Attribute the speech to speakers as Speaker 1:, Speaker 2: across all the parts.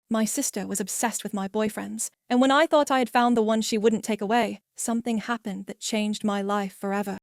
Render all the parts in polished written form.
Speaker 1: My sister was obsessed with my boyfriends, and when I thought I had found the one she wouldn't take away, something happened that changed my life forever.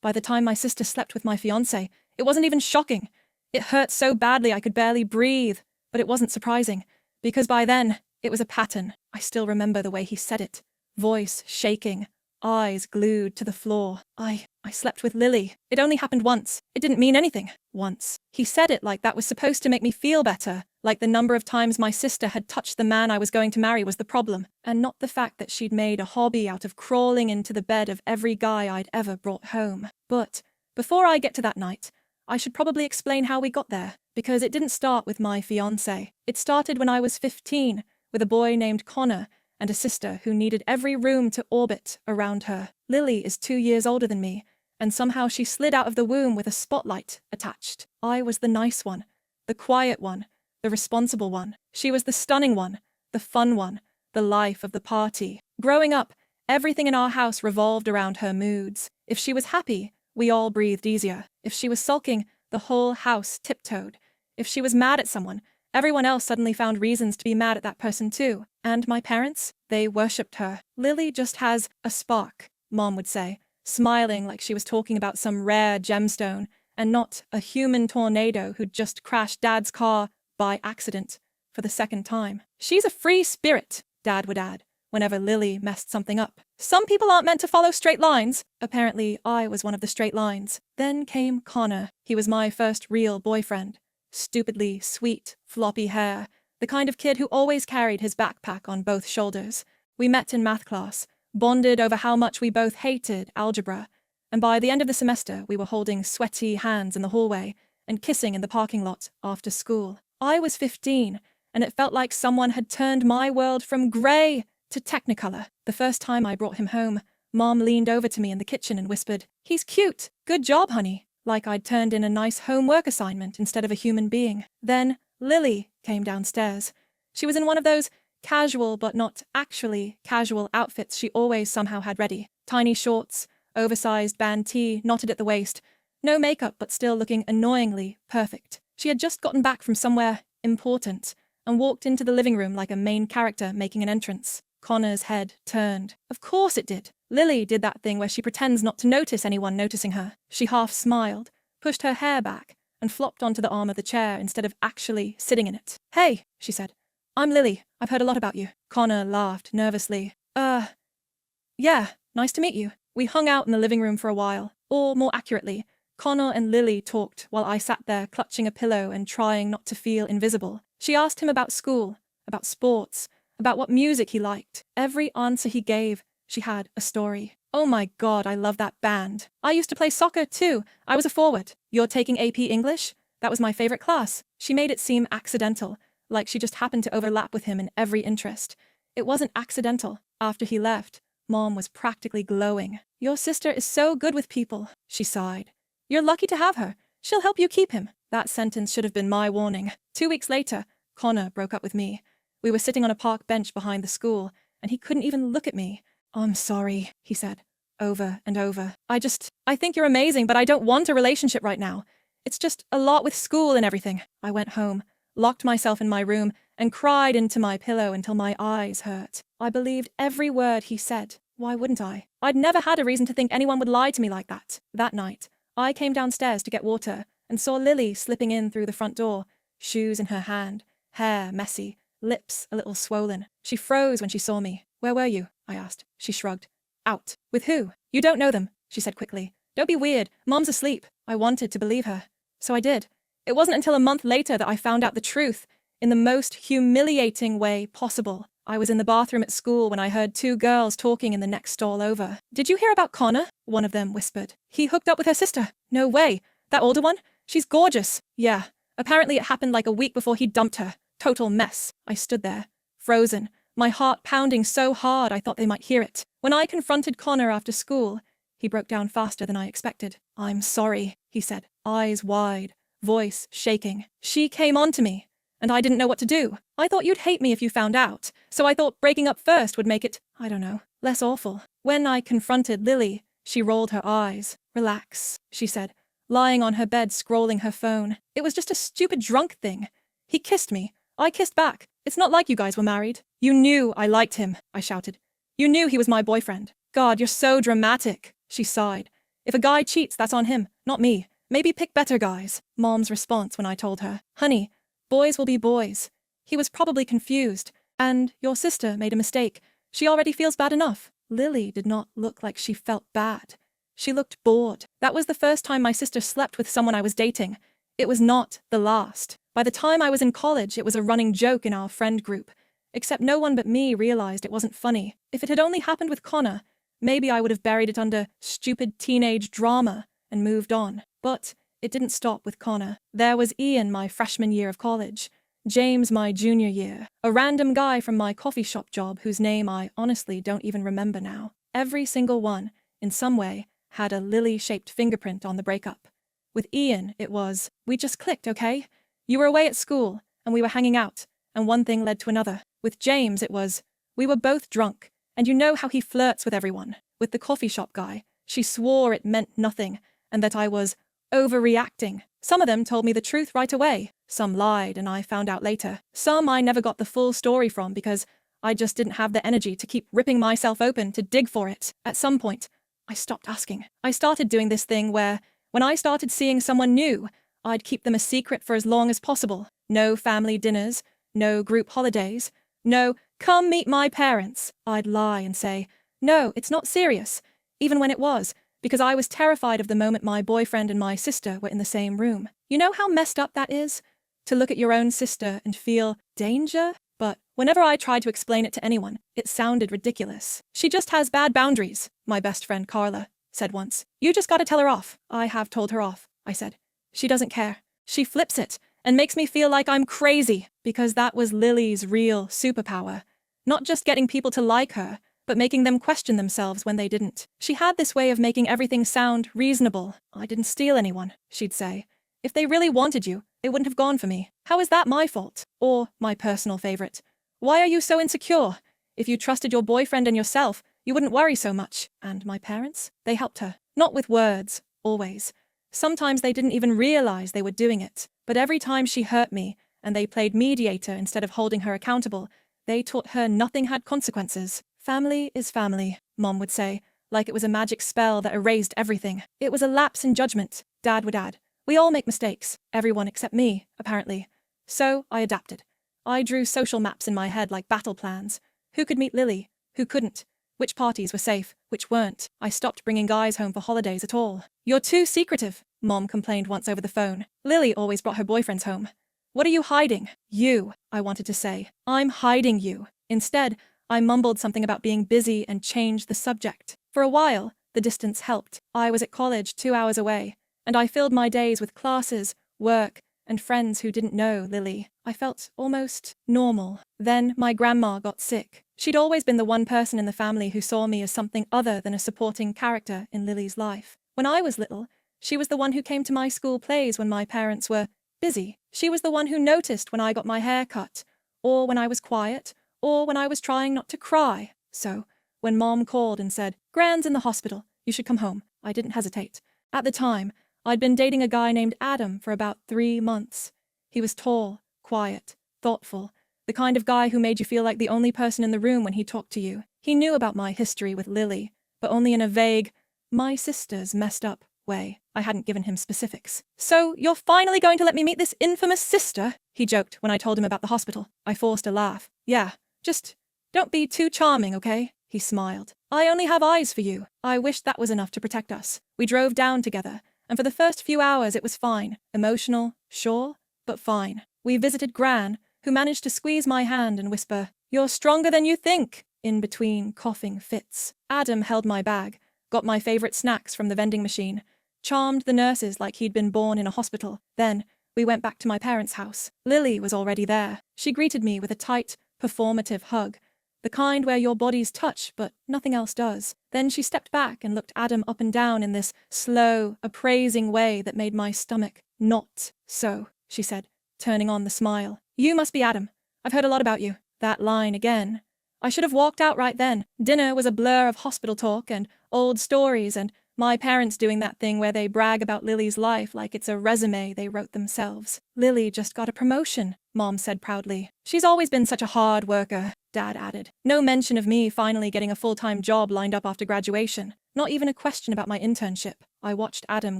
Speaker 1: By the time my sister slept with my fiancé, it wasn't even shocking. It hurt so badly I could barely breathe, but it wasn't surprising, because by then, it was a pattern. I still remember the way he said it. Voice shaking, eyes glued to the floor. I slept with Lily. It only happened once. It didn't mean anything. Once. He said it like that was supposed to make me feel better, like the number of times my sister had touched the man I was going to marry was the problem, and not the fact that she'd made a hobby out of crawling into the bed of every guy I'd ever brought home. But before I get to that night, I should probably explain how we got there, because it didn't start with my fiancé. It started when I was 15, with a boy named Connor and a sister who needed every room to orbit around her. Lily is 2 years older than me, and somehow she slid out of the womb with a spotlight attached. I was the nice one, the quiet one, the responsible one. She was the stunning one, the fun one, the life of the party. Growing up, everything in our house revolved around her moods. If she was happy, we all breathed easier. If she was sulking, the whole house tiptoed. If she was mad at someone, everyone else suddenly found reasons to be mad at that person too. And my parents, they worshipped her. Lily just has a spark, Mom would say, smiling like she was talking about some rare gemstone, and not a human tornado who'd just crashed Dad's car by accident for the second time. She's a free spirit, Dad would add, whenever Lily messed something up. Some people aren't meant to follow straight lines. Apparently, I was one of the straight lines. Then came Connor. He was my first real boyfriend. Stupidly sweet, floppy hair, the kind of kid who always carried his backpack on both shoulders. We met in math class, bonded over how much we both hated algebra, and by the end of the semester we were holding sweaty hands in the hallway and kissing in the parking lot after school. I was 15, and it felt like someone had turned my world from grey to Technicolor. The first time I brought him home, Mom leaned over to me in the kitchen and whispered, "He's cute. Good job, honey." Like I'd turned in a nice homework assignment instead of a human being. Then Lily came downstairs. She was in one of those casual but not actually casual outfits she always somehow had ready. Tiny shorts, oversized band tee knotted at the waist, no makeup but still looking annoyingly perfect. She had just gotten back from somewhere important and walked into the living room like a main character making an entrance. Connor's head turned. Of course it did. Lily did that thing where she pretends not to notice anyone noticing her. She half smiled, pushed her hair back, and flopped onto the arm of the chair instead of actually sitting in it. "Hey," she said. "I'm Lily. I've heard a lot about you." Connor laughed nervously. Yeah, nice to meet you." We hung out in the living room for a while. Or, more accurately, Connor and Lily talked while I sat there clutching a pillow and trying not to feel invisible. She asked him about school, about sports, about what music he liked. Every answer he gave, she had a story. "Oh my God, I love that band. I used to play soccer too. I was a forward. You're taking AP English? That was my favorite class." She made it seem accidental, like she just happened to overlap with him in every interest. It wasn't accidental. After he left, Mom was practically glowing. "Your sister is so good with people," she sighed. "You're lucky to have her. She'll help you keep him." That sentence should have been my warning. 2 weeks later, Connor broke up with me. We were sitting on a park bench behind the school, and he couldn't even look at me. "I'm sorry," he said, over and over. I think you're amazing, but I don't want a relationship right now. It's just a lot with school and everything." I went home, locked myself in my room, and cried into my pillow until my eyes hurt. I believed every word he said. Why wouldn't I? I'd never had a reason to think anyone would lie to me like that. That night, I came downstairs to get water and saw Lily slipping in through the front door, shoes in her hand, hair messy, lips a little swollen. She froze when she saw me. "Where were you?" I asked. She shrugged. "Out." "With who?" "You don't know them," she said quickly. "Don't be weird. Mom's asleep." I wanted to believe her. So I did. It wasn't until a month later that I found out the truth, in the most humiliating way possible. I was in the bathroom at school when I heard 2 girls talking in the next stall over. "Did you hear about Connor?" one of them whispered. "He hooked up with her sister." "No way. That older one? She's gorgeous." "Yeah. Apparently it happened like a week before he dumped her. Total mess." I stood there, frozen, my heart pounding so hard I thought they might hear it. When I confronted Connor after school, he broke down faster than I expected. "I'm sorry," he said, eyes wide, voice shaking. "She came on to me, and I didn't know what to do. I thought you'd hate me if you found out, so I thought breaking up first would make it, I don't know, less awful." When I confronted Lily, she rolled her eyes. "Relax," she said, lying on her bed scrolling her phone. "It was just a stupid drunk thing. He kissed me. I kissed back. It's not like you guys were married. You knew I liked him, I shouted. You knew he was my boyfriend. God, you're so dramatic, she sighed. If a guy cheats, that's on him, not me. Maybe pick better guys. Mom's response when I told her, honey, boys will be boys. He was probably confused. And your sister made a mistake. She already feels bad enough. Lily did not look like she felt bad. She looked bored. That was the first time my sister slept with someone I was dating. It was not the last. By the time I was in college, it was a running joke in our friend group. Except no one but me realized it wasn't funny. If it had only happened with Connor, maybe I would have buried it under stupid teenage drama and moved on. But it didn't stop with Connor. There was Ian my freshman year of college, James my junior year, a random guy from my coffee shop job whose name I honestly don't even remember now. Every single one, in some way, had a lily-shaped fingerprint on the breakup. With Ian, it was, we just clicked, okay? You were away at school, and we were hanging out, and one thing led to another. With James, it was, we were both drunk, and you know how he flirts with everyone. With the coffee shop guy, she swore it meant nothing, and that I was overreacting. Some of them told me the truth right away. Some lied, and I found out later. Some I never got the full story from because I just didn't have the energy to keep ripping myself open to dig for it. At some point, I stopped asking. I started doing this thing where, when I started seeing someone new, I'd keep them a secret for as long as possible. No family dinners, no group holidays, no, come meet my parents. I'd lie and say, no, it's not serious, even when it was, because I was terrified of the moment my boyfriend and my sister were in the same room. You know how messed up that is? To look at your own sister and feel danger? But whenever I tried to explain it to anyone, it sounded ridiculous. She just has bad boundaries, my best friend Carla said once. You just gotta tell her off. I have told her off, I said. She doesn't care. She flips it and makes me feel like I'm crazy, because that was Lily's real superpower. Not just getting people to like her, but making them question themselves when they didn't. She had this way of making everything sound reasonable. I didn't steal anyone, she'd say. If they really wanted you, they wouldn't have gone for me. How is that my fault? Or my personal favorite. Why are you so insecure? If you trusted your boyfriend and yourself, you wouldn't worry so much. And my parents? They helped her. Not with words, always. Sometimes they didn't even realize they were doing it. But every time she hurt me, and they played mediator instead of holding her accountable, they taught her nothing had consequences. Family is family, Mom would say, like it was a magic spell that erased everything. It was a lapse in judgment, Dad would add. We all make mistakes, everyone except me, apparently. So I adapted. I drew social maps in my head like battle plans. Who could meet Lily? Who couldn't? Which parties were safe? Which weren't? I stopped bringing guys home for holidays at all. You're too secretive, Mom complained once over the phone. Lily always brought her boyfriends home. What are you hiding? You, I wanted to say. I'm hiding you. Instead, I mumbled something about being busy and changed the subject. For a while, the distance helped. I was at college 2 hours away, and I filled my days with classes, work, and friends who didn't know Lily. I felt almost normal. Then my grandma got sick. She'd always been the one person in the family who saw me as something other than a supporting character in Lily's life. When I was little, she was the one who came to my school plays when my parents were busy. She was the one who noticed when I got my hair cut, or when I was quiet, or when I was trying not to cry. So, when Mom called and said, Gran's in the hospital, you should come home, I didn't hesitate. At the time, I'd been dating a guy named Adam for about 3 months. He was tall, quiet, thoughtful, the kind of guy who made you feel like the only person in the room when he talked to you. He knew about my history with Lily, but only in a vague, my sister's messed up way. I hadn't given him specifics. So, you're finally going to let me meet this infamous sister? He joked when I told him about the hospital. I forced a laugh. Yeah, just don't be too charming, okay? He smiled. I only have eyes for you. I wished that was enough to protect us. We drove down together, and for the first few hours it was fine. Emotional, sure, but fine. We visited Gran, who managed to squeeze my hand and whisper, You're stronger than you think, in between coughing fits. Adam held my bag, got my favorite snacks from the vending machine, charmed the nurses like he'd been born in a hospital. Then, we went back to my parents' house. Lily was already there. She greeted me with a tight, performative hug, the kind where your bodies touch but nothing else does. Then she stepped back and looked Adam up and down in this slow, appraising way that made my stomach knot. So, she said, turning on the smile. You must be Adam. I've heard a lot about you. That line again. I should have walked out right then. Dinner was a blur of hospital talk and old stories and my parents doing that thing where they brag about Lily's life like it's a resume they wrote themselves. Lily just got a promotion. Mom said proudly. She's always been such a hard worker, Dad added. No mention of me finally getting a full-time job lined up after graduation. Not even a question about my internship. I watched Adam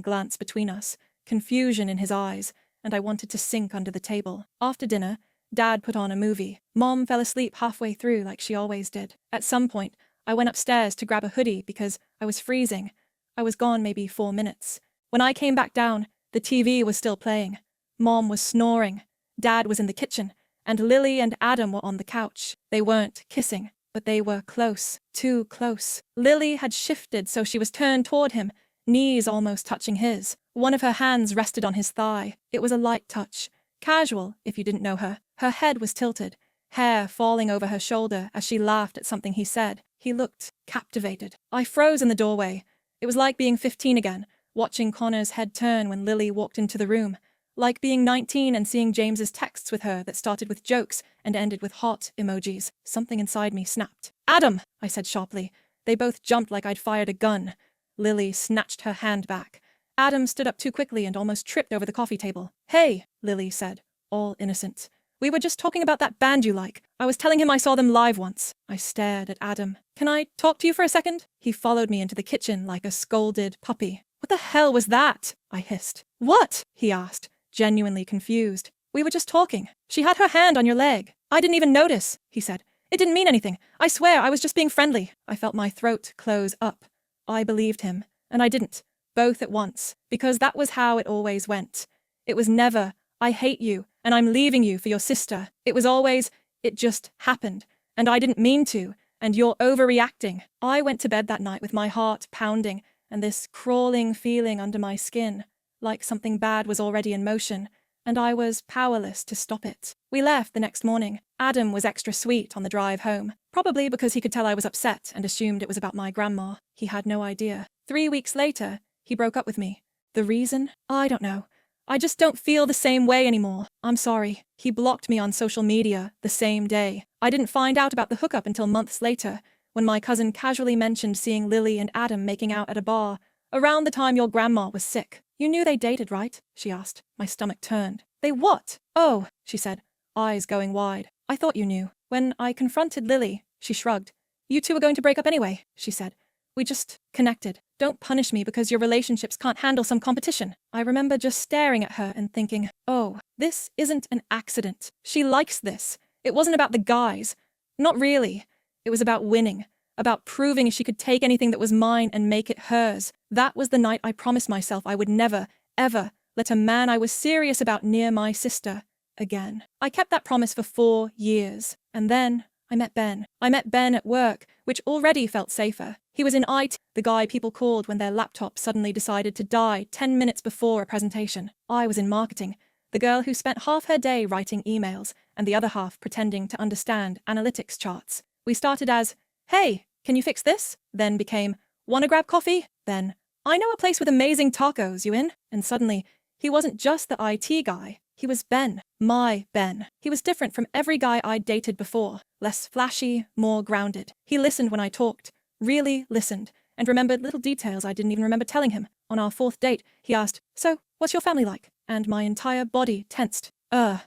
Speaker 1: glance between us, confusion in his eyes, and I wanted to sink under the table. After dinner, Dad put on a movie. Mom fell asleep halfway through like she always did. At some point, I went upstairs to grab a hoodie because I was freezing. I was gone maybe 4 minutes. When I came back down, the TV was still playing. Mom was snoring. Dad was in the kitchen, and Lily and Adam were on the couch. They weren't kissing, but they were close, too close. Lily had shifted so she was turned toward him, knees almost touching his. One of her hands rested on his thigh. It was a light touch. Casual, if you didn't know her. Her head was tilted, hair falling over her shoulder as she laughed at something he said. He looked captivated. I froze in the doorway. It was like being 15 again, watching Connor's head turn when Lily walked into the room. Like being 19 and seeing James's texts with her that started with jokes and ended with heart emojis. Something inside me snapped. Adam, I said sharply. They both jumped like I'd fired a gun. Lily snatched her hand back. Adam stood up too quickly and almost tripped over the coffee table. Hey, Lily said, all innocent. We were just talking about that band you like. I was telling him I saw them live once. I stared at Adam. Can I talk to you for a second? He followed me into the kitchen like a scolded puppy. What the hell was that? I hissed. What? He asked, genuinely confused. We were just talking. She had her hand on your leg. I didn't even notice, he said. It didn't mean anything. I swear I was just being friendly. I felt my throat close up. I believed him, and I didn't. Both at once, because that was how it always went. It was never, I hate you, and I'm leaving you for your sister. It was always, it just happened, and I didn't mean to, and you're overreacting. I went to bed that night with my heart pounding, and this crawling feeling under my skin, like something bad was already in motion, and I was powerless to stop it. We left the next morning. Adam was extra sweet on the drive home, probably because he could tell I was upset and assumed it was about my grandma. He had no idea. 3 weeks later, he broke up with me. The reason? I don't know. I just don't feel the same way anymore. I'm sorry. He blocked me on social media the same day. I didn't find out about the hookup until months later, when my cousin casually mentioned seeing Lily and Adam making out at a bar, around the time your grandma was sick. You knew they dated, right? She asked. My stomach turned. They what? Oh, she said, eyes going wide. I thought you knew. When I confronted Lily, she shrugged. You two were going to break up anyway, she said. We just connected. Don't punish me because your relationships can't handle some competition. I remember just staring at her and thinking, oh, this isn't an accident. She likes this. It wasn't about the guys. Not really. It was about winning. About proving she could take anything that was mine and make it hers. That was the night I promised myself I would never, ever let a man I was serious about near my sister again. I kept that promise for 4 years. And then I met Ben. I met Ben at work, which already felt safer. He was in IT, the guy people called when their laptop suddenly decided to die 10 minutes before a presentation. I was in marketing, the girl who spent half her day writing emails and the other half pretending to understand analytics charts. We started as, hey, can you fix this? Then became, wanna grab coffee? Then, I know a place with amazing tacos, you in? And suddenly, he wasn't just the IT guy. He was Ben, my Ben. He was different from every guy I'd dated before. Less flashy, more grounded. He listened when I talked, really listened, and remembered little details I didn't even remember telling him. On our 4th date, he asked, so, what's your family like? And my entire body tensed. I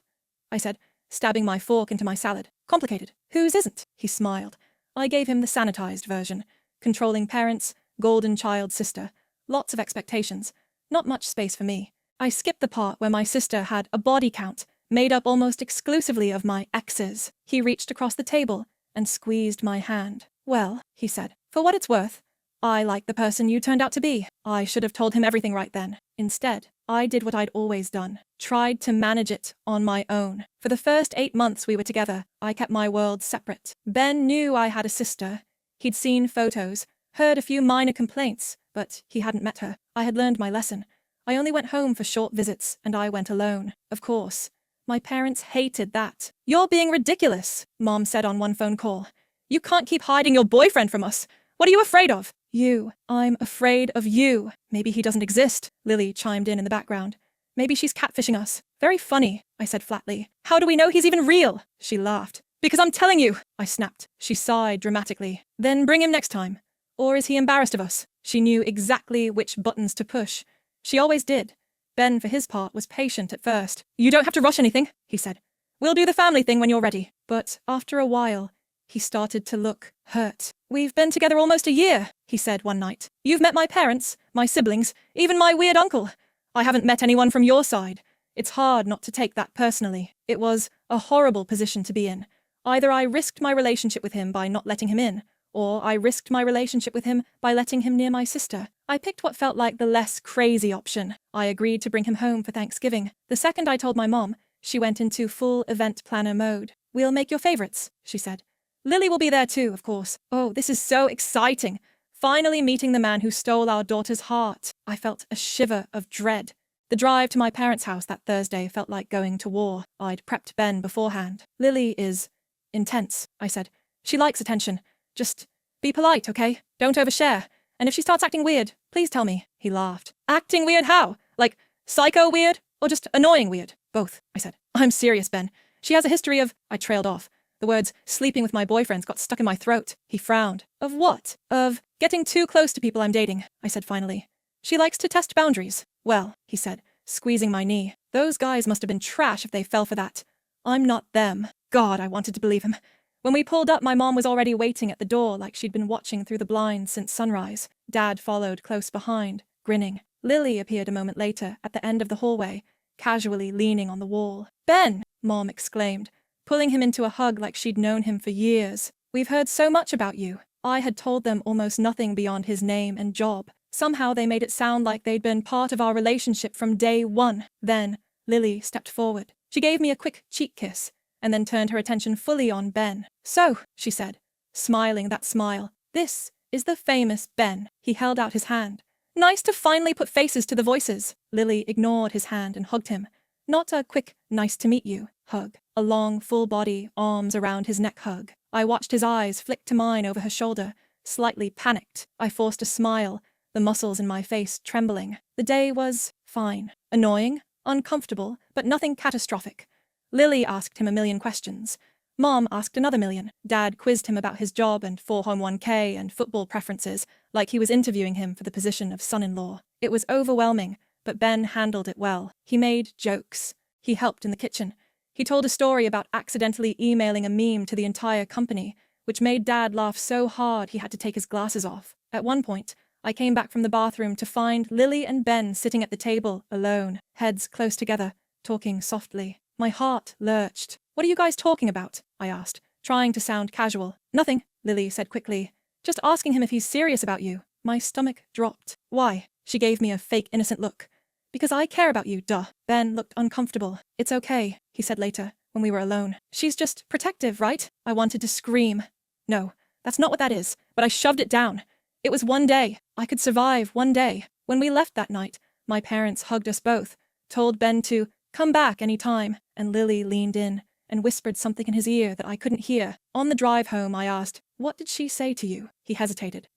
Speaker 1: said, stabbing my fork into my salad. Complicated. Whose isn't? He smiled. I gave him the sanitized version. Controlling parents, golden child sister. Lots of expectations. Not much space for me. I skipped the part where my sister had a body count, made up almost exclusively of my exes. He reached across the table and squeezed my hand. Well, he said, for what it's worth, I like the person you turned out to be. I should have told him everything right then. Instead, I did what I'd always done. Tried to manage it on my own. For the first 8 months we were together, I kept my world separate. Ben knew I had a sister. He'd seen photos, heard a few minor complaints, but he hadn't met her. I had learned my lesson. I only went home for short visits, and I went alone. Of course. My parents hated that. You're being ridiculous, Mom said on one phone call. You can't keep hiding your boyfriend from us. What are you afraid of? You. I'm afraid of you. Maybe he doesn't exist, Lily chimed in the background. Maybe she's catfishing us. Very funny, I said flatly. How do we know he's even real? She laughed. Because I'm telling you, I snapped. She sighed dramatically. Then bring him next time. Or is he embarrassed of us? She knew exactly which buttons to push. She always did. Ben, for his part, was patient at first. You don't have to rush anything, he said. We'll do the family thing when you're ready. But after a while, he started to look hurt. We've been together almost a year, he said one night. You've met my parents, my siblings, even my weird uncle. I haven't met anyone from your side. It's hard not to take that personally. It was a horrible position to be in. Either I risked my relationship with him by not letting him in, or I risked my relationship with him by letting him near my sister. I picked what felt like the less crazy option. I agreed to bring him home for Thanksgiving. The second I told my mom, she went into full event planner mode. We'll make your favorites, she said. Lily will be there too, of course. Oh, this is so exciting. Finally meeting the man who stole our daughter's heart. I felt a shiver of dread. The drive to my parents' house that Thursday felt like going to war. I'd prepped Ben beforehand. Lily is intense, I said. She likes attention. Just be polite, okay? Don't overshare. And if she starts acting weird, please tell me. He laughed. Acting weird how? Like psycho weird? Or just annoying weird? Both, I said. I'm serious, Ben. She has a history of... I trailed off. The words sleeping with my boyfriends got stuck in my throat. He frowned. Of what? Of getting too close to people I'm dating, I said finally. She likes to test boundaries. Well, he said, squeezing my knee. Those guys must have been trash if they fell for that. I'm not them. God, I wanted to believe him. When we pulled up, my mom was already waiting at the door like she'd been watching through the blinds since sunrise. Dad followed close behind, grinning. Lily appeared a moment later at the end of the hallway, casually leaning on the wall. Ben! Mom exclaimed, pulling him into a hug like she'd known him for years. We've heard so much about you. I had told them almost nothing beyond his name and job. Somehow they made it sound like they'd been part of our relationship from day one. Then, Lily stepped forward. She gave me a quick cheek kiss, and then turned her attention fully on Ben. So, she said, smiling that smile, this is the famous Ben. He held out his hand. Nice to finally put faces to the voices. Lily ignored his hand and hugged him. Not a quick, nice to meet you hug. A long, full body, arms around his neck hug. I watched his eyes flick to mine over her shoulder, slightly panicked. I forced a smile, the muscles in my face trembling. The day was fine. Annoying, uncomfortable, but nothing catastrophic. Lily asked him a million questions. Mom asked another million. Dad quizzed him about his job and 401k and football preferences, like he was interviewing him for the position of son-in-law. It was overwhelming, but Ben handled it well. He made jokes. He helped in the kitchen. He told a story about accidentally emailing a meme to the entire company, which made Dad laugh so hard he had to take his glasses off. At one point, I came back from the bathroom to find Lily and Ben sitting at the table, alone, heads close together, talking softly. My heart lurched. What are you guys talking about? I asked, trying to sound casual. Nothing, Lily said quickly. Just asking him if he's serious about you. My stomach dropped. Why? She gave me a fake innocent look. Because I care about you, duh. Ben looked uncomfortable. It's okay, he said later, when we were alone. She's just protective, right? I wanted to scream. No, that's not what that is, but I shoved it down. It was one day. I could survive one day. When we left that night, my parents hugged us both, told Ben to come back any time, and Lily leaned in and whispered something in his ear that I couldn't hear. On the drive home, I asked, what did she say to you? He hesitated.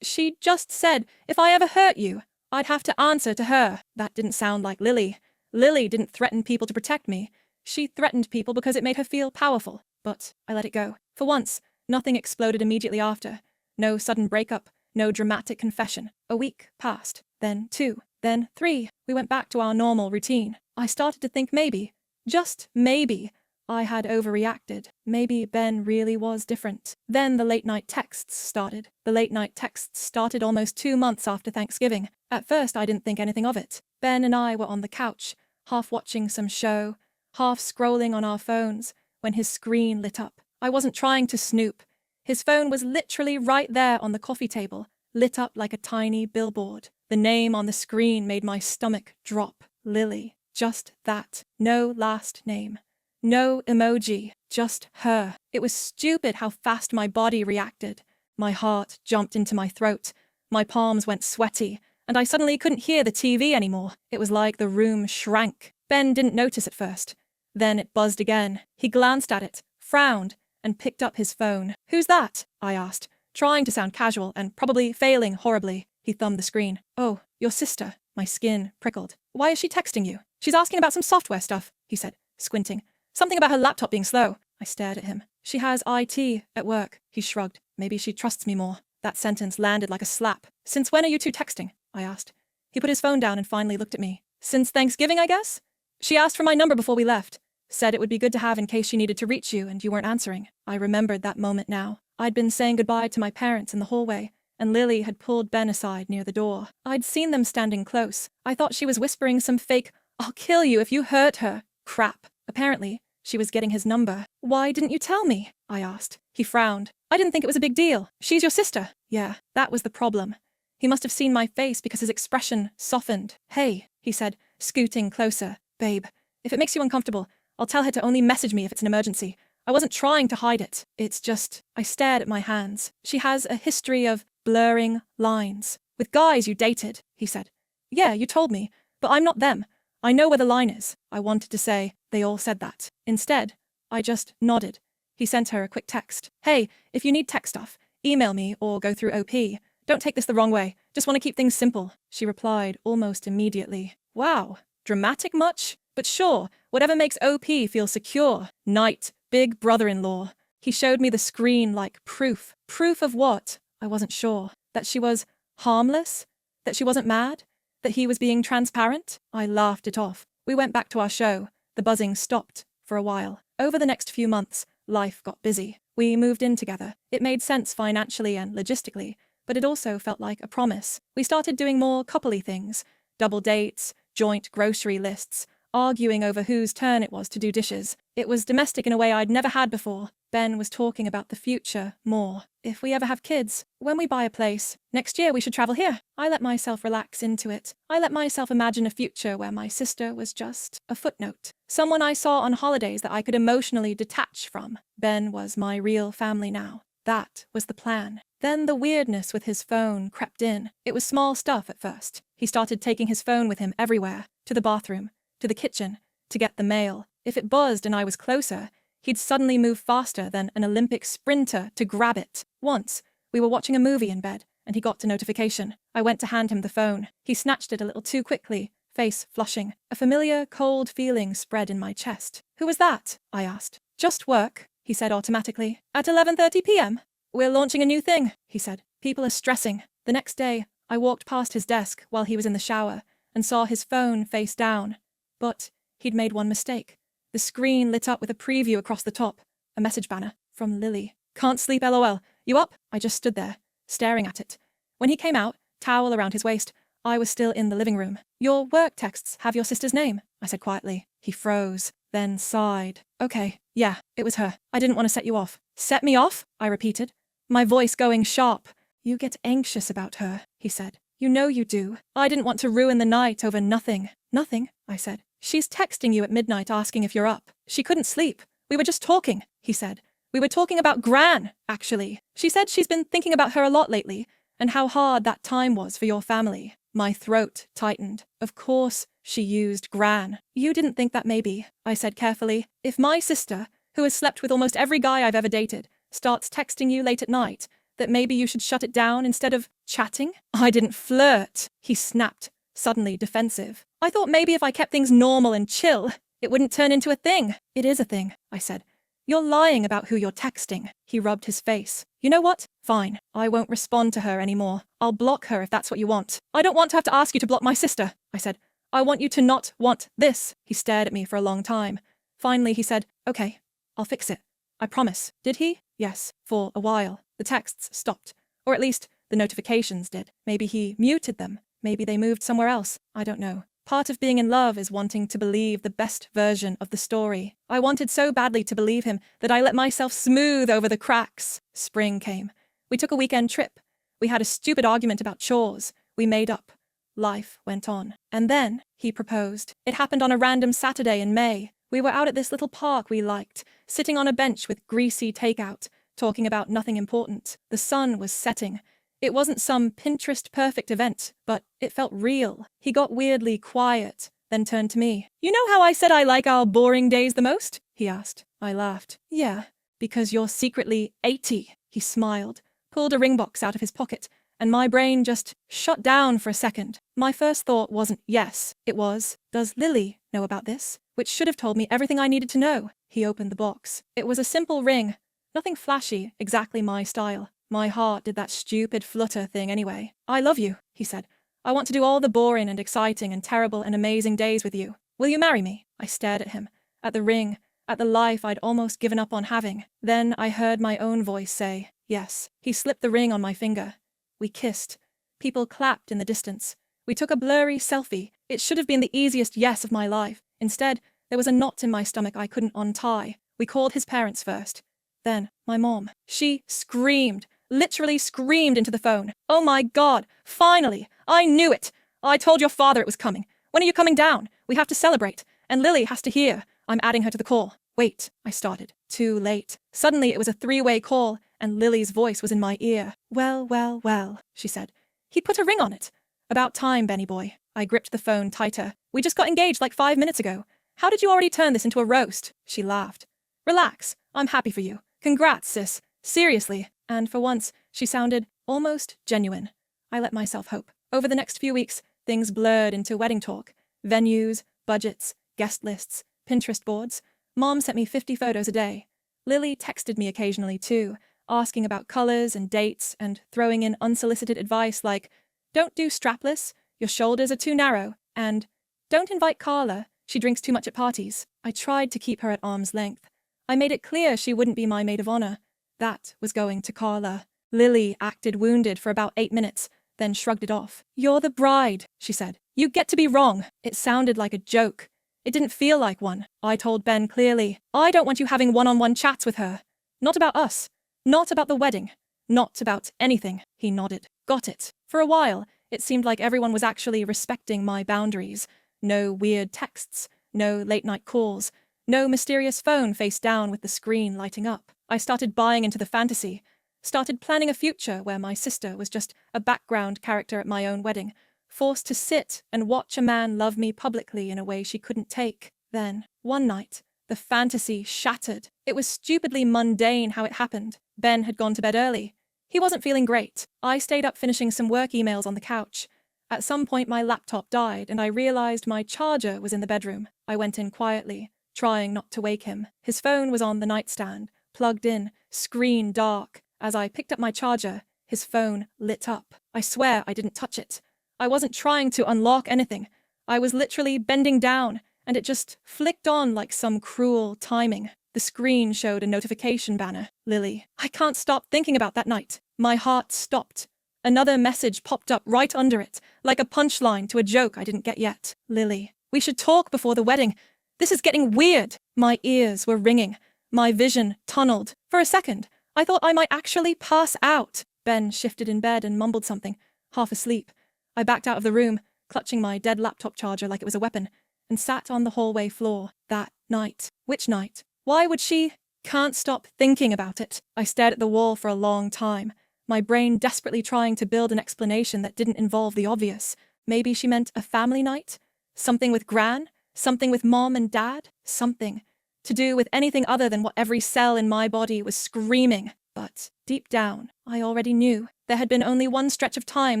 Speaker 1: She just said, if I ever hurt you, I'd have to answer to her. That didn't sound like Lily. Lily didn't threaten people to protect me. She threatened people because it made her feel powerful. But I let it go. For once, nothing exploded immediately after. No sudden breakup, no dramatic confession. A week passed, then 2, then 3. We went back to our normal routine. I started to think maybe, just maybe, I had overreacted. Maybe Ben really was different. Then the late-night texts started. The late-night texts started almost 2 months after Thanksgiving. At first, I didn't think anything of it. Ben and I were on the couch, half watching some show, half scrolling on our phones, when his screen lit up. I wasn't trying to snoop. His phone was literally right there on the coffee table, lit up like a tiny billboard. The name on the screen made my stomach drop. Lily. Just that. No last name. No emoji. Just her. It was stupid how fast my body reacted. My heart jumped into my throat. My palms went sweaty, and I suddenly couldn't hear the TV anymore. It was like the room shrank. Ben didn't notice at first. Then it buzzed again. He glanced at it, frowned, and picked up his phone. Who's that? I asked, trying to sound casual and probably failing horribly. He thumbed the screen. Oh, your sister. My skin prickled. Why is she texting you? She's asking about some software stuff, he said, squinting. Something about her laptop being slow. I stared at him. She has IT at work. He shrugged. Maybe she trusts me more. That sentence landed like a slap. Since when are you two texting? I asked. He put his phone down and finally looked at me. Since Thanksgiving, I guess? She asked for my number before we left. Said it would be good to have in case she needed to reach you and you weren't answering. I remembered that moment now. I'd been saying goodbye to my parents in the hallway, and Lily had pulled Ben aside near the door. I'd seen them standing close. I thought she was whispering some fake, "I'll kill you if you hurt her" crap. Apparently, she was getting his number. "Why didn't you tell me?" I asked. He frowned. "I didn't think it was a big deal. She's your sister." Yeah, that was the problem. He must have seen my face because his expression softened. "Hey," he said, scooting closer. "Babe, if it makes you uncomfortable, I'll tell her to only message me if it's an emergency. I wasn't trying to hide it. It's just..." I stared at my hands. "She has a history of blurring lines. With guys you dated," he said. "Yeah, you told me, but I'm not them. I know where the line is." I wanted to say, "They all said that." Instead, I just nodded. He sent her a quick text. "Hey, if you need tech stuff, email me or go through OP. Don't take this the wrong way. Just want to keep things simple." She replied almost immediately. "Wow, dramatic much? But sure, whatever makes OP feel secure. Knight, big brother-in-law." He showed me the screen like proof. Proof of what? I wasn't sure. That she was harmless? That she wasn't mad? That he was being transparent? I laughed it off. We went back to our show. The buzzing stopped for a while. Over the next few months, life got busy. We moved in together. It made sense financially and logistically, but it also felt like a promise. We started doing more coupley things. Double dates, joint grocery lists, arguing over whose turn it was to do dishes. It was domestic in a way I'd never had before. Ben was talking about the future more. If we ever have kids, when we buy a place, next year we should travel here. I let myself relax into it. I let myself imagine a future where my sister was just a footnote. Someone I saw on holidays that I could emotionally detach from. Ben was my real family now. That was the plan. Then the weirdness with his phone crept in. It was small stuff at first. He started taking his phone with him everywhere. To the bathroom, to the kitchen, to get the mail. If it buzzed and I was closer, he'd suddenly move faster than an Olympic sprinter to grab it. Once, we were watching a movie in bed, and he got a notification. I went to hand him the phone. He snatched it a little too quickly, face flushing. A familiar, cold feeling spread in my chest. "Who was that?" I asked. "Just work," he said automatically. "At 11:30 p.m.? We're launching a new thing," he said. "People are stressing." The next day, I walked past his desk while he was in the shower and saw his phone face down. But he'd made one mistake. The screen lit up with a preview across the top. A message banner from Lily. "Can't sleep LOL. You up?" I just stood there, staring at it. When he came out, towel around his waist, I was still in the living room. "Your work texts have your sister's name," I said quietly. He froze, then sighed. "Okay, yeah, it was her. I didn't want to set you off." "Set me off?" I repeated, my voice going sharp. "You get anxious about her," he said. "You know you do. I didn't want to ruin the night over nothing." "Nothing," I said. "She's texting you at midnight asking if you're up. She couldn't sleep. We were just talking," he said. "We were talking about Gran, actually. She said she's been thinking about her a lot lately, and how hard that time was for your family." My throat tightened. Of course she used Gran. "You didn't think that maybe," I said carefully. "If my sister, who has slept with almost every guy I've ever dated, starts texting you late at night, that maybe you should shut it down instead of chatting?" "I didn't flirt," he snapped, suddenly defensive. "I thought maybe if I kept things normal and chill, it wouldn't turn into a thing." "It is a thing," I said. "You're lying about who you're texting." He rubbed his face. "You know what? Fine. I won't respond to her anymore. I'll block her if that's what you want." "I don't want to have to ask you to block my sister," I said. "I want you to not want this." He stared at me for a long time. Finally he said, "Okay, I'll fix it. I promise." Did he? Yes, for a while. The texts stopped. Or at least, the notifications did. Maybe he muted them. Maybe they moved somewhere else. I don't know. Part of being in love is wanting to believe the best version of the story. I wanted so badly to believe him that I let myself smooth over the cracks. Spring came. We took a weekend trip. We had a stupid argument about chores. We made up. Life went on. And then he proposed. It happened on a random Saturday in May. We were out at this little park we liked, sitting on a bench with greasy takeout, talking about nothing important. The sun was setting. It wasn't some Pinterest-perfect event, but it felt real. He got weirdly quiet, then turned to me. "You know how I said I like our boring days the most?" he asked. I laughed. "Yeah, because you're secretly 80. He smiled, pulled a ring box out of his pocket, and my brain just shut down for a second. My first thought wasn't yes. It was, does Lily know about this? Which should have told me everything I needed to know. He opened the box. It was a simple ring. Nothing flashy, exactly my style. My heart did that stupid flutter thing anyway. "I love you," he said. "I want to do all the boring and exciting and terrible and amazing days with you. Will you marry me?" I stared at him. at the ring, at the life I'd almost given up on having. Then I heard my own voice say, yes. He slipped the ring on my finger. We kissed. People clapped in the distance. We took a blurry selfie. It should have been the easiest yes of my life. Instead, there was a knot in my stomach I couldn't untie. We called his parents first. Then, my mom. She screamed, literally screamed into the phone. Oh my God, finally! I knew it! I told your father it was coming. When are you coming down? We have to celebrate. And Lily has to hear. I'm adding her to the call. Wait, I started. Too late. Suddenly it was a three-way call, and Lily's voice was in my ear. Well, well, well, she said. He put a ring on it. About time, Benny boy. I gripped the phone tighter. We just got engaged like 5 minutes ago. How did you already turn this into a roast? She laughed. Relax. I'm happy for you. Congrats, sis. Seriously. And for once, she sounded almost genuine. I let myself hope. Over the next few weeks, things blurred into wedding talk. Venues, budgets, guest lists, Pinterest boards. Mom sent me 50 photos a day. Lily texted me occasionally too, asking about colors and dates and throwing in unsolicited advice like, don't do strapless, your shoulders are too narrow, and don't invite Carla, she drinks too much at parties. I tried to keep her at arm's length. I made it clear she wouldn't be my maid of honor. That was going to Carla. Lily acted wounded for about 8 minutes, then shrugged it off. You're the bride, she said. You get to be wrong. It sounded like a joke. It didn't feel like one. I told Ben clearly, I don't want you having one-on-one chats with her. Not about us. Not about the wedding. Not about anything. He nodded. Got it. For a while, it seemed like everyone was actually respecting my boundaries. No weird texts. No late-night calls. No mysterious phone face down with the screen lighting up. I started buying into the fantasy. Started planning a future where my sister was just a background character at my own wedding, forced to sit and watch a man love me publicly in a way she couldn't take. Then, one night, the fantasy shattered. It was stupidly mundane how it happened. Ben had gone to bed early. He wasn't feeling great. I stayed up finishing some work emails on the couch. At some point my laptop died and I realized my charger was in the bedroom. I went in quietly, trying not to wake him. His phone was on the nightstand, plugged in, screen dark. As I picked up my charger, his phone lit up. I swear I didn't touch it. I wasn't trying to unlock anything. I was literally bending down, and it just flicked on like some cruel timing. The screen showed a notification banner. Lily. I can't stop thinking about that night. My heart stopped. Another message popped up right under it, like a punchline to a joke I didn't get yet. Lily. We should talk before the wedding. This is getting weird. My ears were ringing. My vision tunneled. For a second, I thought I might actually pass out. Ben shifted in bed and mumbled something, half asleep. I backed out of the room, clutching my dead laptop charger like it was a weapon, and sat on the hallway floor. That night. Which night? Why would she? Can't stop thinking about it. I stared at the wall for a long time, my brain desperately trying to build an explanation that didn't involve the obvious. Maybe she meant a family night? Something with Gran? Something with Mom and Dad? Something to do with anything other than what every cell in my body was screaming. But deep down, I already knew. There had been only one stretch of time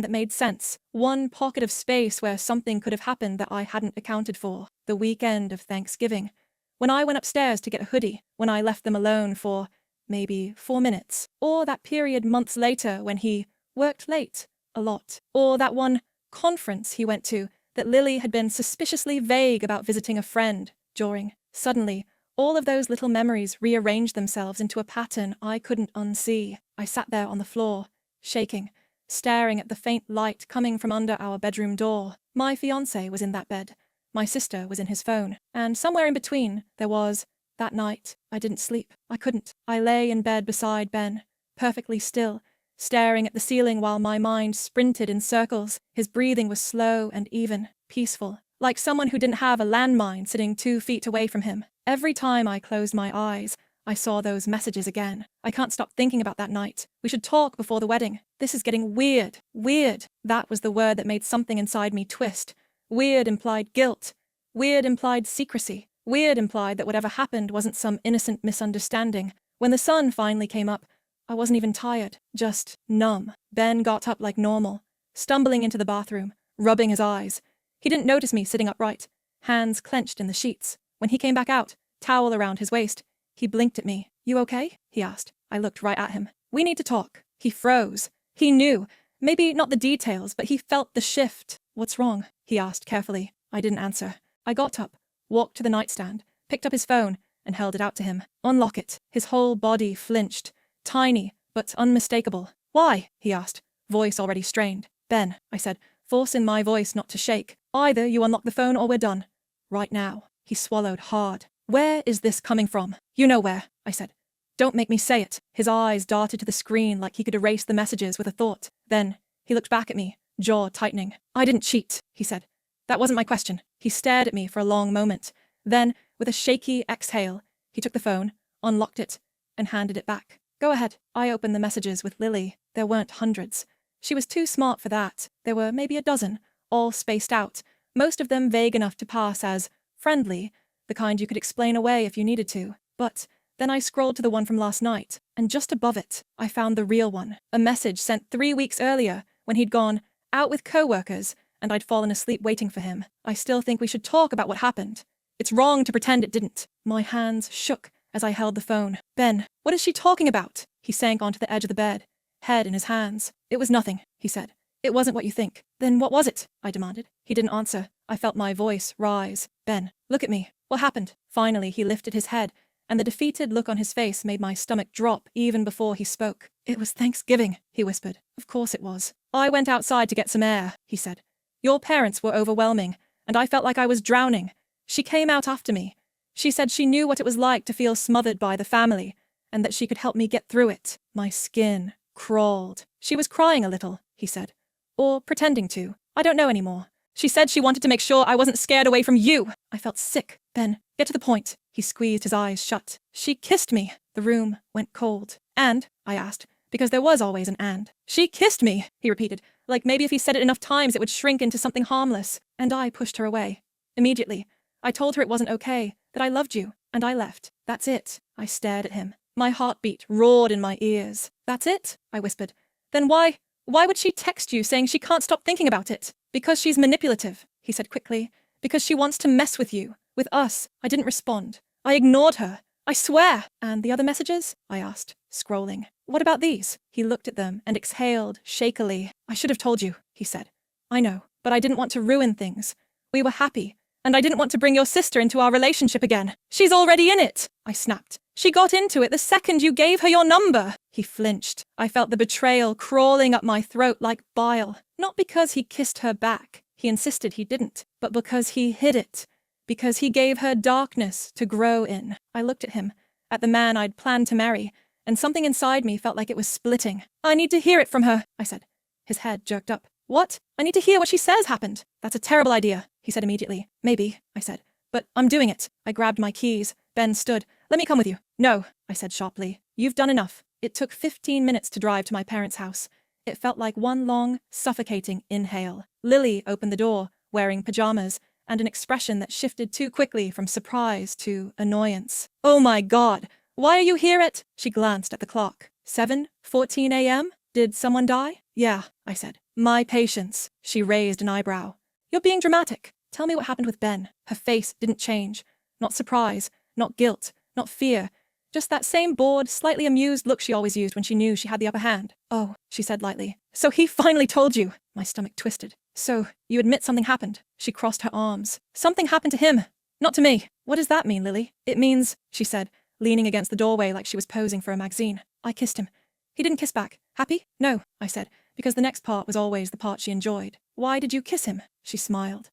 Speaker 1: that made sense. One pocket of space where something could have happened that I hadn't accounted for. The weekend of Thanksgiving. When I went upstairs to get a hoodie. When I left them alone for maybe 4 minutes. Or that period months later when he worked late. A lot. Or that one conference he went to that Lily had been suspiciously vague about visiting a friend during. Suddenly, all of those little memories rearranged themselves into a pattern I couldn't unsee. I sat there on the floor, shaking, staring at the faint light coming from under our bedroom door. My fiancé was in that bed. My sister was in his phone. And somewhere in between, there was, that night, I didn't sleep. I couldn't. I lay in bed beside Ben, perfectly still, staring at the ceiling while my mind sprinted in circles. His breathing was slow and even, peaceful, like someone who didn't have a landmine sitting 2 feet away from him. Every time I closed my eyes, I saw those messages again. I can't stop thinking about that night. We should talk before the wedding. This is getting weird. Weird. That was the word that made something inside me twist. Weird implied guilt. Weird implied secrecy. Weird implied that whatever happened wasn't some innocent misunderstanding. When the sun finally came up, I wasn't even tired, just numb. Ben got up like normal, stumbling into the bathroom, rubbing his eyes. He didn't notice me sitting upright, hands clenched in the sheets. When he came back out, towel around his waist, he blinked at me. You okay? He asked. I looked right at him. We need to talk. He froze. He knew. Maybe not the details, but he felt the shift. What's wrong? He asked carefully. I didn't answer. I got up, walked to the nightstand, picked up his phone, and held it out to him. Unlock it. His whole body flinched. Tiny, but unmistakable. Why? He asked, voice already strained. Ben, I said, forcing my voice not to shake. Either you unlock the phone or we're done. Right now. He swallowed hard. Where is this coming from? You know where, I said. Don't make me say it. His eyes darted to the screen like he could erase the messages with a thought. Then he looked back at me, jaw tightening. I didn't cheat, he said. That wasn't my question. He stared at me for a long moment. Then, with a shaky exhale, he took the phone, unlocked it, and handed it back. Go ahead. I opened the messages with Lily. There weren't hundreds. She was too smart for that. There were maybe a dozen, all spaced out, most of them vague enough to pass as friendly, the kind you could explain away if you needed to. But then I scrolled to the one from last night, and just above it, I found the real one. A message sent 3 weeks earlier, when he'd gone out with co-workers, and I'd fallen asleep waiting for him. I still think we should talk about what happened. It's wrong to pretend it didn't. My hands shook as I held the phone. Ben, what is she talking about? He sank onto the edge of the bed, head in his hands. It was nothing, he said. It wasn't what you think. Then what was it? I demanded. He didn't answer. I felt my voice rise. Ben, look at me. What happened? Finally, he lifted his head, and the defeated look on his face made my stomach drop even before he spoke. It was Thanksgiving, he whispered. Of course it was. I went outside to get some air, he said. Your parents were overwhelming, and I felt like I was drowning. She came out after me. She said she knew what it was like to feel smothered by the family, and that she could help me get through it. My skin crawled. She was crying a little, he said. Or pretending to. I don't know anymore. She said she wanted to make sure I wasn't scared away from you. I felt sick. Ben, get to the point. He squeezed his eyes shut. She kissed me. The room went cold. And, I asked, because there was always an and. She kissed me, he repeated, like maybe if he said it enough times it would shrink into something harmless. And I pushed her away. Immediately, I told her it wasn't okay, that I loved you, and I left. That's it. I stared at him. My heartbeat roared in my ears. That's it? I whispered. Then why would she text you saying she can't stop thinking about it? Because she's manipulative, he said quickly. Because she wants to mess with you, with us. I didn't respond. I ignored her. I swear. And the other messages? I asked, scrolling. What about these? He looked at them and exhaled shakily. I should have told you, he said. I know, but I didn't want to ruin things. We were happy, and I didn't want to bring your sister into our relationship again. She's already in it, I snapped. She got into it the second you gave her your number. He flinched. I felt the betrayal crawling up my throat like bile. Not because he kissed her back. He insisted he didn't. But because he hid it. Because he gave her darkness to grow in. I looked at him, at the man I'd planned to marry, and something inside me felt like it was splitting. I need to hear it from her, I said. His head jerked up. What? I need to hear what she says happened. That's a terrible idea, he said immediately. Maybe, I said. But I'm doing it. I grabbed my keys. Ben stood. Let me come with you. No, I said sharply. You've done enough. It took 15 minutes to drive to my parents' house. It felt like one long, suffocating inhale. Lily opened the door, wearing pajamas, and an expression that shifted too quickly from surprise to annoyance. Oh my God! Why are you here at? She glanced at the clock. 7:14 a.m.? Did someone die? Yeah, I said. My patience. She raised an eyebrow. You're being dramatic. Tell me what happened with Ben. Her face didn't change. Not surprise, not guilt, not fear. Just that same bored, slightly amused look she always used when she knew she had the upper hand. Oh, she said lightly. So he finally told you. My stomach twisted. So, you admit something happened. She crossed her arms. Something happened to him. Not to me. What does that mean, Lily? It means, she said, leaning against the doorway like she was posing for a magazine. I kissed him. He didn't kiss back. Happy? No, I said, because the next part was always the part she enjoyed. Why did you kiss him? She smiled.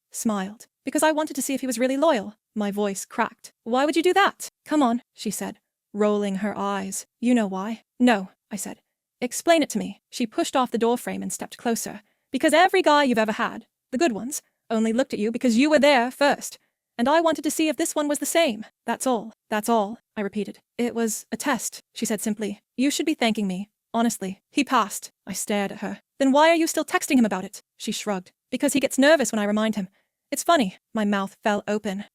Speaker 1: Because I wanted to see if he was really loyal. My voice cracked. Why would you do that? Come on, she said, rolling her eyes. You know why? No, I said. Explain it to me. She pushed off the doorframe and stepped closer. Because every guy you've ever had, the good ones, only looked at you because you were there first. And I wanted to see if this one was the same. That's all. That's all, I repeated. It was a test, she said simply. You should be thanking me. Honestly. He passed. I stared at her. Then why are you still texting him about it? She shrugged. Because he gets nervous when I remind him. It's funny. My mouth fell open.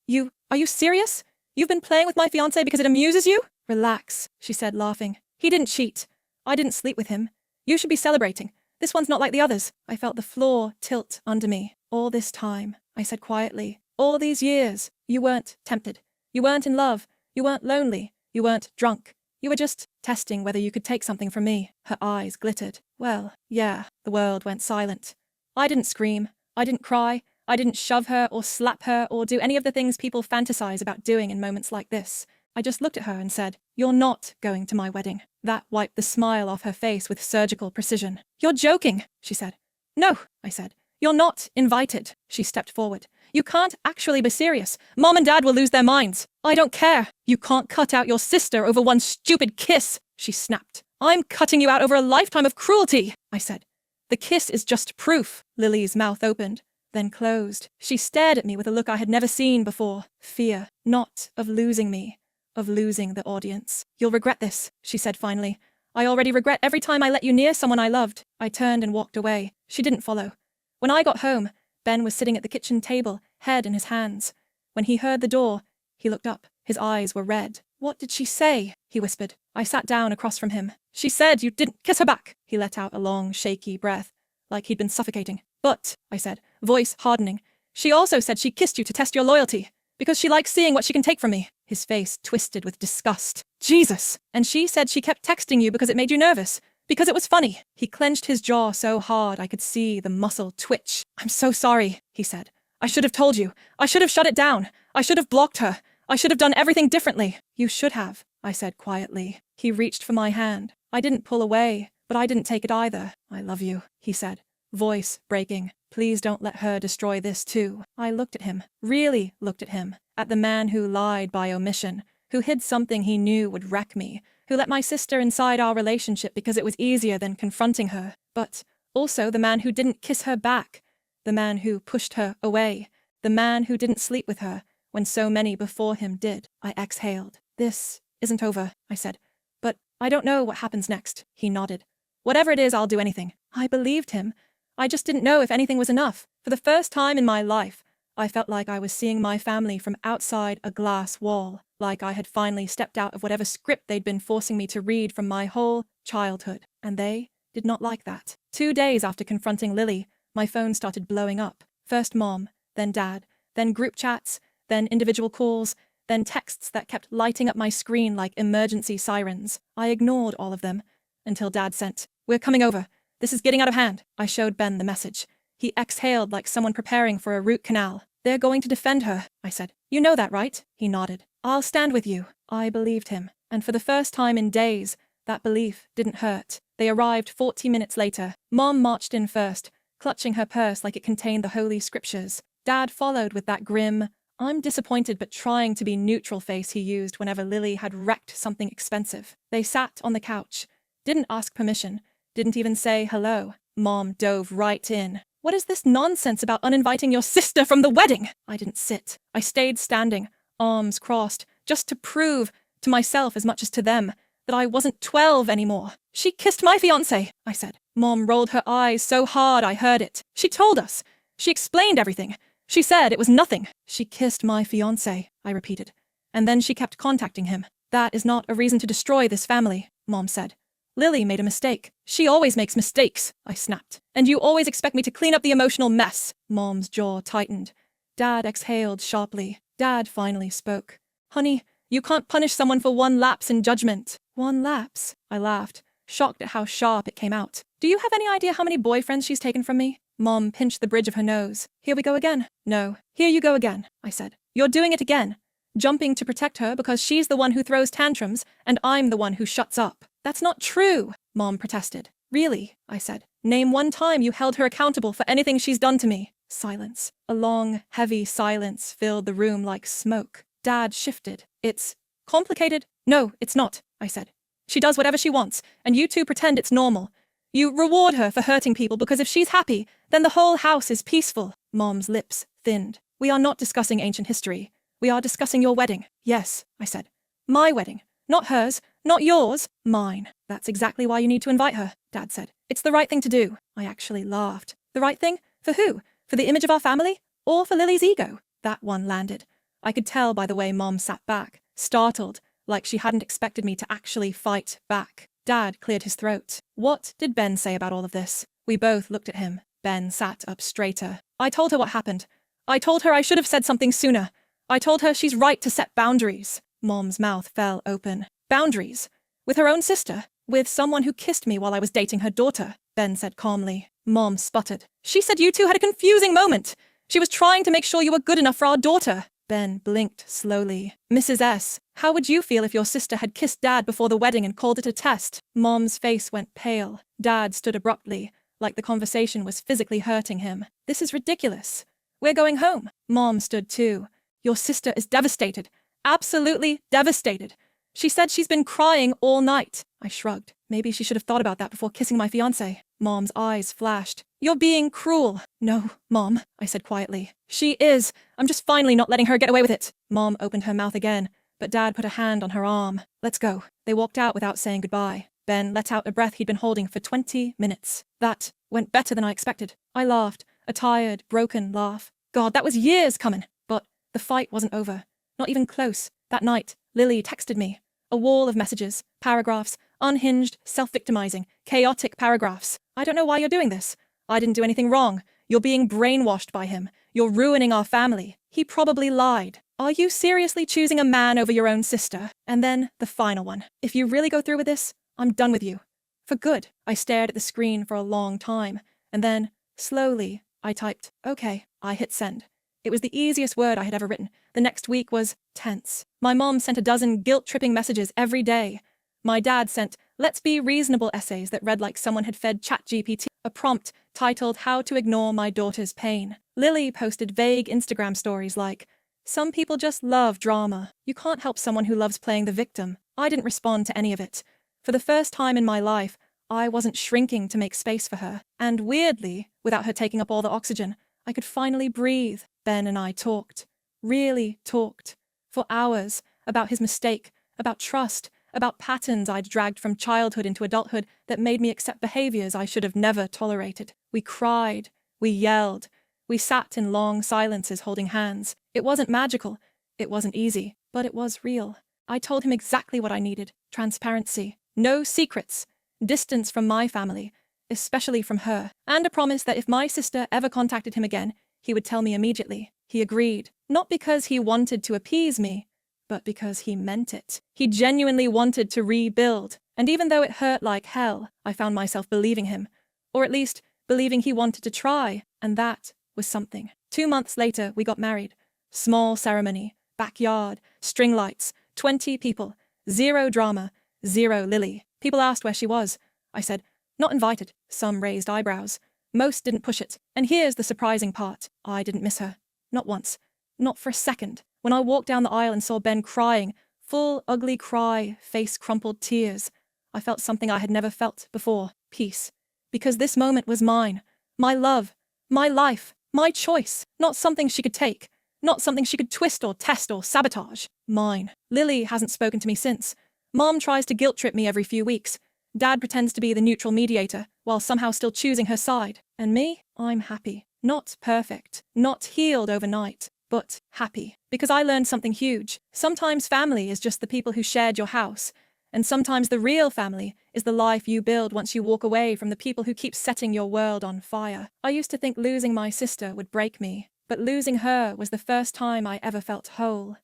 Speaker 1: Are you serious? You've been playing with my fiancé because it amuses you? Relax, she said, laughing. He didn't cheat. I didn't sleep with him. You should be celebrating. This one's not like the others. I felt the floor tilt under me. All this time, I said quietly. All these years. You weren't tempted. You weren't in love. You weren't lonely. You weren't drunk. You were just testing whether you could take something from me. Her eyes glittered. Well, yeah. The world went silent. I didn't scream. I didn't cry. I didn't shove her or slap her or do any of the things people fantasize about doing in moments like this. I just looked at her and said, "You're not going to my wedding." That wiped the smile off her face with surgical precision. "You're joking," she said. "No," I said. "You're not invited." She stepped forward. "You can't actually be serious. Mom and Dad will lose their minds. I don't care. You can't cut out your sister over one stupid kiss," she snapped. "I'm cutting you out over a lifetime of cruelty," I said. "The kiss is just proof." Lily's mouth opened, then closed. She stared at me with a look I had never seen before. Fear, not of losing me, of losing the audience. "You'll regret this," she said finally. "I already regret every time I let you near someone I loved." I turned and walked away. She didn't follow. When I got home, Ben was sitting at the kitchen table, head in his hands. When he heard the door, he looked up. His eyes were red. "What did she say?" he whispered. I sat down across from him. "She said you didn't kiss her back." He let out a long, shaky breath, like he'd been suffocating. "But," I said, voice hardening, "she also said she kissed you to test your loyalty, because she likes seeing what she can take from me." His face twisted with disgust. "Jesus! And she said she kept texting you because it made you nervous, because it was funny." He clenched his jaw so hard I could see the muscle twitch. "I'm so sorry," he said. "I should have told you. I should have shut it down. I should have blocked her. I should have done everything differently." "You should have," I said quietly. He reached for my hand. I didn't pull away, but I didn't take it either. "I love you," he said, voice breaking. "Please don't let her destroy this too." I looked at him, really looked at him, at the man who lied by omission, who hid something he knew would wreck me, who let my sister inside our relationship because it was easier than confronting her, but also the man who didn't kiss her back, the man who pushed her away, the man who didn't sleep with her when so many before him did. I exhaled. "This isn't over," I said. "But I don't know what happens next." He nodded. "Whatever it is, I'll do anything." I believed him. I just didn't know if anything was enough. For the first time in my life, I felt like I was seeing my family from outside a glass wall, like I had finally stepped out of whatever script they'd been forcing me to read from my whole childhood. And they did not like that. 2 days after confronting Lily, my phone started blowing up. First Mom, then Dad, then group chats, then individual calls, then texts that kept lighting up my screen like emergency sirens. I ignored all of them, until Dad sent, "We're coming over. This is getting out of hand." I showed Ben the message. He exhaled like someone preparing for a root canal. "They're going to defend her," I said. "You know that, right?" He nodded. "I'll stand with you." I believed him, and for the first time in days, that belief didn't hurt. They arrived 40 minutes later. Mom marched in first, clutching her purse like it contained the holy scriptures. Dad followed with that grim, "I'm disappointed but trying to be neutral" face he used whenever Lily had wrecked something expensive. They sat on the couch, didn't ask permission, didn't even say hello. Mom dove right in. "What is this nonsense about uninviting your sister from the wedding?" I didn't sit. I stayed standing, arms crossed, just to prove, to myself as much as to them, that I wasn't 12 anymore. "She kissed my fiancé," I said. Mom rolled her eyes so hard I heard it. "She told us. She explained everything. She said it was nothing." "She kissed my fiancé," I repeated. "And then she kept contacting him." "That is not a reason to destroy this family," Mom said. "Lily made a mistake." "She always makes mistakes," I snapped. "And you always expect me to clean up the emotional mess." Mom's jaw tightened. Dad exhaled sharply. Dad finally spoke. "Honey, you can't punish someone for one lapse in judgment." "One lapse?" I laughed, shocked at how sharp it came out. "Do you have any idea how many boyfriends she's taken from me?" Mom pinched the bridge of her nose. "Here we go again." "No, here you go again," I said. "You're doing it again. Jumping to protect her because she's the one who throws tantrums and I'm the one who shuts up." "That's not true," Mom protested. "Really," I said. "Name one time you held her accountable for anything she's done to me." Silence. A long, heavy silence filled the room like smoke. Dad shifted. "It's complicated." "No, it's not," I said. "She does whatever she wants, and you two pretend it's normal. You reward her for hurting people because if she's happy, then the whole house is peaceful." Mom's lips thinned. "We are not discussing ancient history. We are discussing your wedding." "Yes," I said. "My wedding. Not hers. Not yours. Mine." "That's exactly why you need to invite her," Dad said. "It's the right thing to do." I actually laughed. "The right thing? For who? For the image of our family? Or for Lily's ego?" That one landed. I could tell by the way Mom sat back, startled, like she hadn't expected me to actually fight back. Dad cleared his throat. "What did Ben say about all of this?" We both looked at him. Ben sat up straighter. "I told her what happened. I told her I should have said something sooner. I told her she's right to set boundaries." Mom's mouth fell open. "Boundaries? With her own sister? With someone who kissed me while I was dating her daughter?" Ben said calmly. Mom sputtered. "She said you two had a confusing moment. She was trying to make sure you were good enough for our daughter. Ben blinked slowly. Mrs. S., how would you feel if your sister had kissed Dad before the wedding and called it a test? Mom's face went pale. Dad stood abruptly, like the conversation was physically hurting him. This is ridiculous. We're going home. Mom stood too. Your sister is devastated. Absolutely devastated. She said she's been crying all night. I shrugged. Maybe she should have thought about that before kissing my fiancé. Mom's eyes flashed. You're being cruel. No, Mom, I said quietly. She is. I'm just finally not letting her get away with it. Mom opened her mouth again, but Dad put a hand on her arm. Let's go. They walked out without saying goodbye. Ben let out a breath he'd been holding for 20 minutes. That went better than I expected. I laughed, a tired, broken laugh. God, that was years coming. But the fight wasn't over. Not even close. That night, Lily texted me. A wall of messages, paragraphs, unhinged, self-victimizing, chaotic paragraphs. I don't know why you're doing this. I didn't do anything wrong. You're being brainwashed by him. You're ruining our family. He probably lied. Are you seriously choosing a man over your own sister? And then the final one. If you really go through with this, I'm done with you. For good. I stared at the screen for a long time, and then, slowly, I typed, okay. I hit send. It was the easiest word I had ever written. The next week was tense. My mom sent a dozen guilt-tripping messages every day. My dad sent let's be reasonable essays that read like someone had fed ChatGPT a prompt titled How to Ignore My Daughter's Pain. Lily posted vague Instagram stories like, some people just love drama. You can't help someone who loves playing the victim. I didn't respond to any of it. For the first time in my life, I wasn't shrinking to make space for her. And weirdly, without her taking up all the oxygen, I could finally breathe. Ben and I talked. Really talked. For hours. About his mistake. About trust. About patterns I'd dragged from childhood into adulthood that made me accept behaviors I should have never tolerated. We cried. We yelled. We sat in long silences holding hands. It wasn't magical. It wasn't easy. But it was real. I told him exactly what I needed. Transparency. No secrets. Distance from my family. Especially from her. And a promise that if my sister ever contacted him again, he would tell me immediately. He agreed. Not because he wanted to appease me, but because he meant it. He genuinely wanted to rebuild. And even though it hurt like hell, I found myself believing him. Or at least, believing he wanted to try. And that was something. 2 months later, we got married. Small ceremony. Backyard. String lights. 20 people. Zero drama. Zero Lily. People asked where she was. I said, not invited. Some raised eyebrows. Most didn't push it. And here's the surprising part. I didn't miss her. Not once. Not for a second. When I walked down the aisle and saw Ben crying, full ugly cry, face crumpled tears, I felt something I had never felt before. Peace. Because this moment was mine. My love. My life. My choice. Not something she could take. Not something she could twist or test or sabotage. Mine. Lily hasn't spoken to me since. Mom tries to guilt-trip me every few weeks. Dad pretends to be the neutral mediator, while somehow still choosing her side. And me? I'm happy. Not perfect. Not healed overnight. But happy. Because I learned something huge. Sometimes family is just the people who shared your house. And sometimes the real family is the life you build once you walk away from the people who keep setting your world on fire. I used to think losing my sister would break me. But losing her was the first time I ever felt whole.